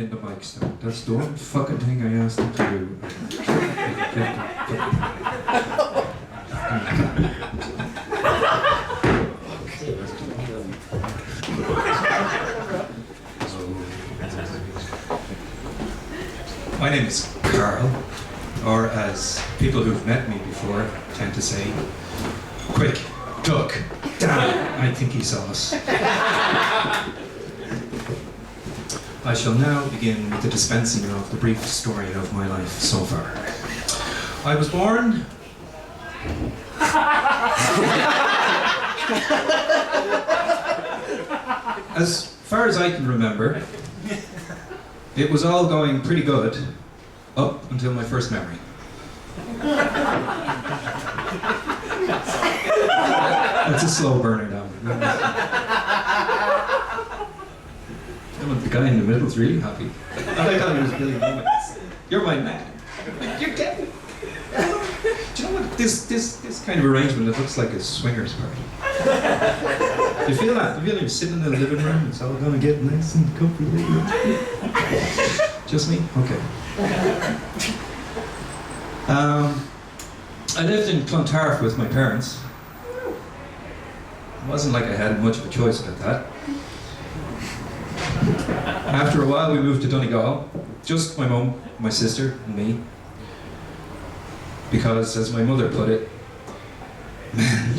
in the mic stand. That's the one fucking thing I asked them to do. My name is Carl, or as people who've met me before tend to say, quick, duck, damn, I think he saw us. I shall now begin with the dispensing of the brief story of my life so far. I was born as far as I can remember, it was all going pretty good up until my first memory. That's a slow burner now. The guy in the middle is really happy. I thought he was Billy Moments. You're my man. You're getting. Do you know what? This kind of arrangement, it looks like a swingers party. You feel that? You feel like you're sitting in the living room, it's all gonna get nice and comfy later. Just me? Okay. I lived in Clontarf with my parents. It wasn't like I had much of a choice about that. After a while we moved to Donegal, just my mum, my sister and me. Because, as my mother put it, man.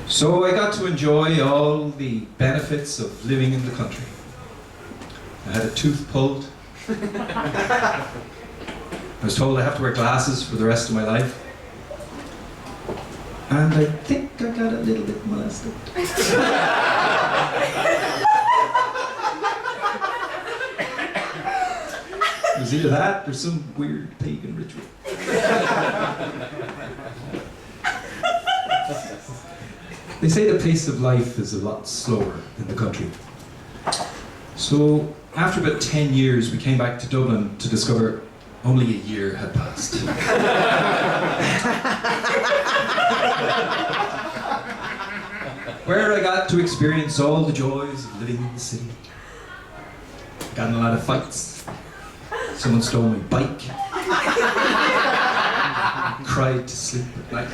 So I got to enjoy all the benefits of living in the country. I had a tooth pulled. I was told I have to wear glasses for the rest of my life. And I think I got a little bit molested. It was either that or some weird pagan ritual. They say the pace of life is a lot slower in the country. So after about 10 years, we came back to Dublin to discover only a year had passed. Where I got to experience all the joys of living in the city. Got in a lot of fights. Someone stole my bike. Cried to sleep at night.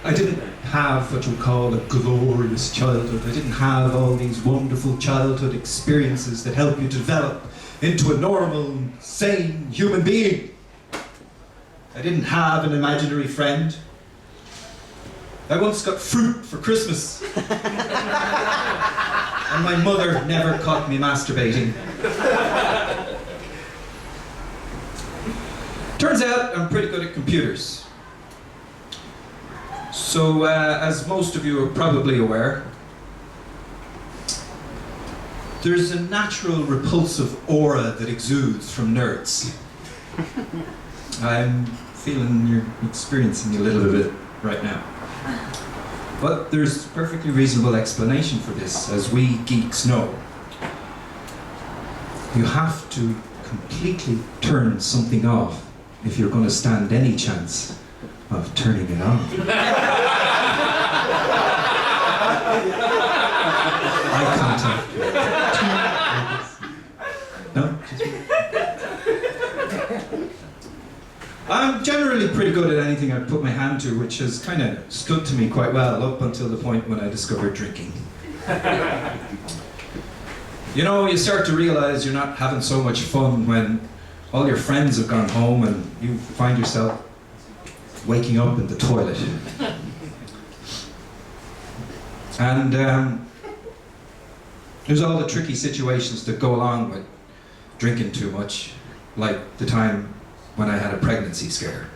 I didn't have what you would call a glorious childhood. I didn't have all these wonderful childhood experiences that help you develop into a normal, sane human being. I didn't have an imaginary friend. I once got fruit for Christmas. And my mother never caught me masturbating. Turns out I'm pretty good at computers. So, as most of you are probably aware, there's a natural repulsive aura that exudes from nerds. I'm feeling you're experiencing a little bit right now. But there's a perfectly reasonable explanation for this, as we geeks know. You have to completely turn something off if you're going to stand any chance of turning it on. Eye contact. No? Just me. I'm generally pretty good at anything I put my hand to, which has kind of stood to me quite well up until the point when I discovered drinking. You know, you start to realize you're not having so much fun when all your friends have gone home and you find yourself waking up in the toilet. And there's all the tricky situations that go along with drinking too much, like the time when I had a pregnancy scare.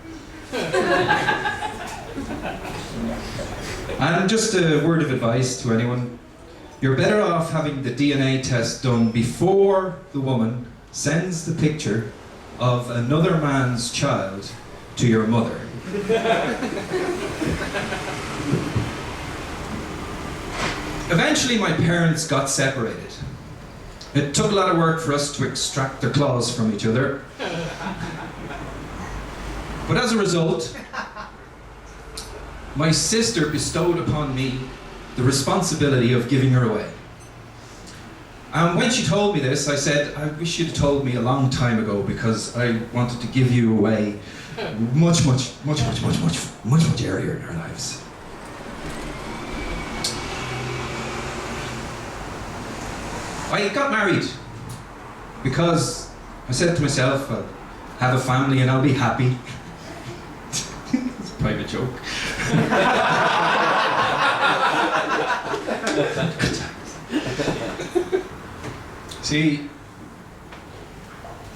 And just a word of advice to anyone, you're better off having the DNA test done before the woman sends the picture of another man's child to your mother. Eventually my parents got separated. It took a lot of work for us to extract their claws from each other. But as a result, my sister bestowed upon me the responsibility of giving her away. And when she told me this, I said, I wish you'd told me a long time ago, because I wanted to give you away much earlier in our lives. I got married because I said to myself, I'll have a family and I'll be happy. It's a private joke. See,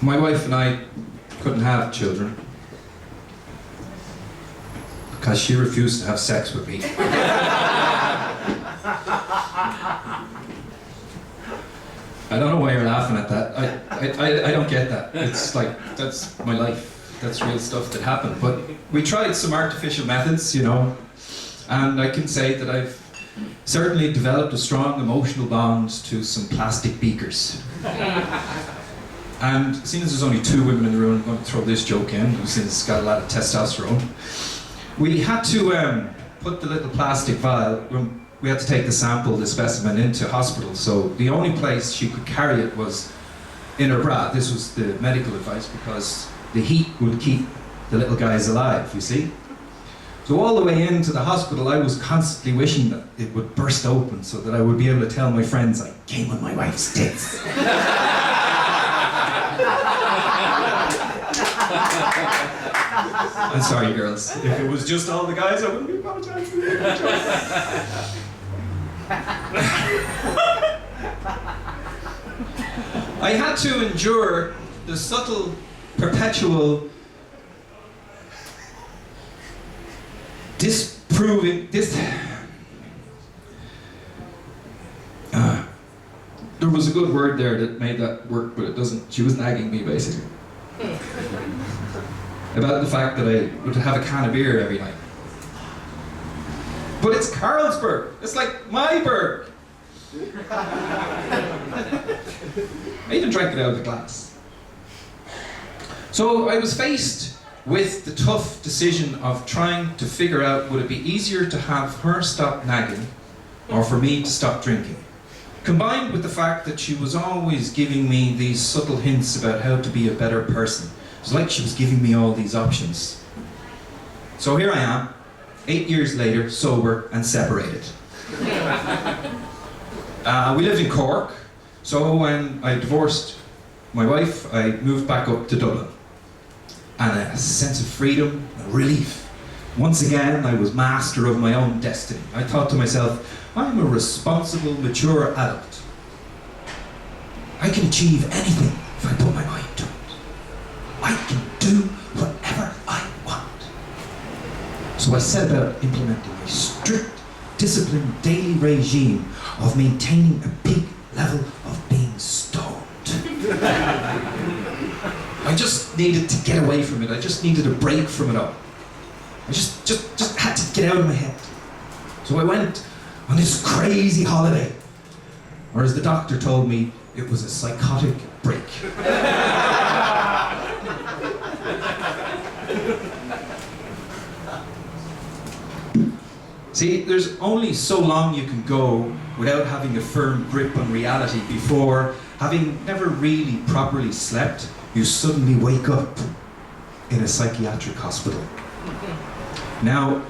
my wife and I couldn't have children because she refused to have sex with me. I don't know why you're laughing at that. I don't get that. It's like, that's my life. That's real stuff that happened. But we tried some artificial methods, you know, and I can say that I've certainly developed a strong emotional bond to some plastic beakers. And seeing as there's only 2 women in the room, I'm going to throw this joke in, since it's got a lot of testosterone. We had to put the little plastic vial, we had to take the sample, the specimen, into hospital. So the only place she could carry it was in her bra. This was the medical advice, because the heat would keep the little guys alive, you see. So all the way into the hospital, I was constantly wishing that it would burst open so that I would be able to tell my friends I came on my wife's tits. I'm sorry, girls. If it was just all the guys, I wouldn't be apologizing. I had to endure the subtle, perpetual there was a good word there that made that work, but it doesn't. She was nagging me, basically. About the fact that I would have a can of beer every night. But it's Carlsberg. It's like my Berg. I even drank it out of the glass. So I was faced with the tough decision of trying to figure out, would it be easier to have her stop nagging or for me to stop drinking? Combined with the fact that she was always giving me these subtle hints about how to be a better person. It's like she was giving me all these options. So here I am, 8 years later, sober and separated. We lived in Cork, so when I divorced my wife, I moved back up to Dublin. And a sense of freedom, a relief. Once again, I was master of my own destiny. I thought to myself, I'm a responsible, mature adult. I can achieve anything if I put my mind to it. I can do whatever I want. So I set about implementing a strict, disciplined daily regime of maintaining a peak level of being stoned. I just needed to get away from it. I just needed a break from it all. I just had to get out of my head. So I went on this crazy holiday, or as the doctor told me, it was a psychotic break. See, there's only so long you can go without having a firm grip on reality before, having never really properly slept, you suddenly wake up in a psychiatric hospital. Now,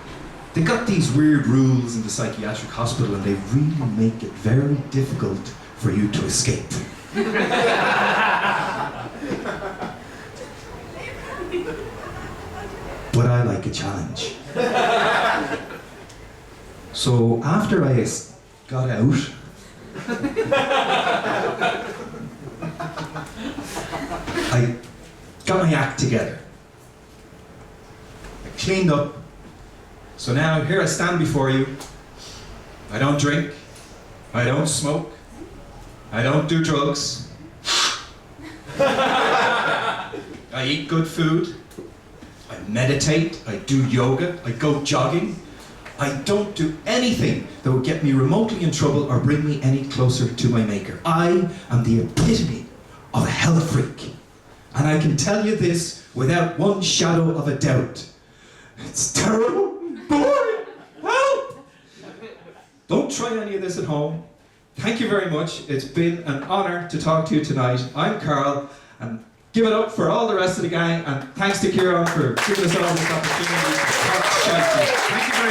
they got these weird rules in the psychiatric hospital and they really make it very difficult for you to escape. But I like a challenge. So after I got out, I got my act together. I cleaned up. So now here I stand before you. I don't drink. I don't smoke. I don't do drugs. I eat good food. I meditate. I do yoga. I go jogging. I don't do anything that would get me remotely in trouble or bring me any closer to my maker. I am the epitome of a health freak. And I can tell you this without one shadow of a doubt. It's terrible, boring, help! Don't try any of this at home. Thank you very much. It's been an honour to talk to you tonight. I'm Carl, and give it up for all the rest of the gang, and thanks to Kieran for giving us all this opportunity to talk shite. Thank you very much.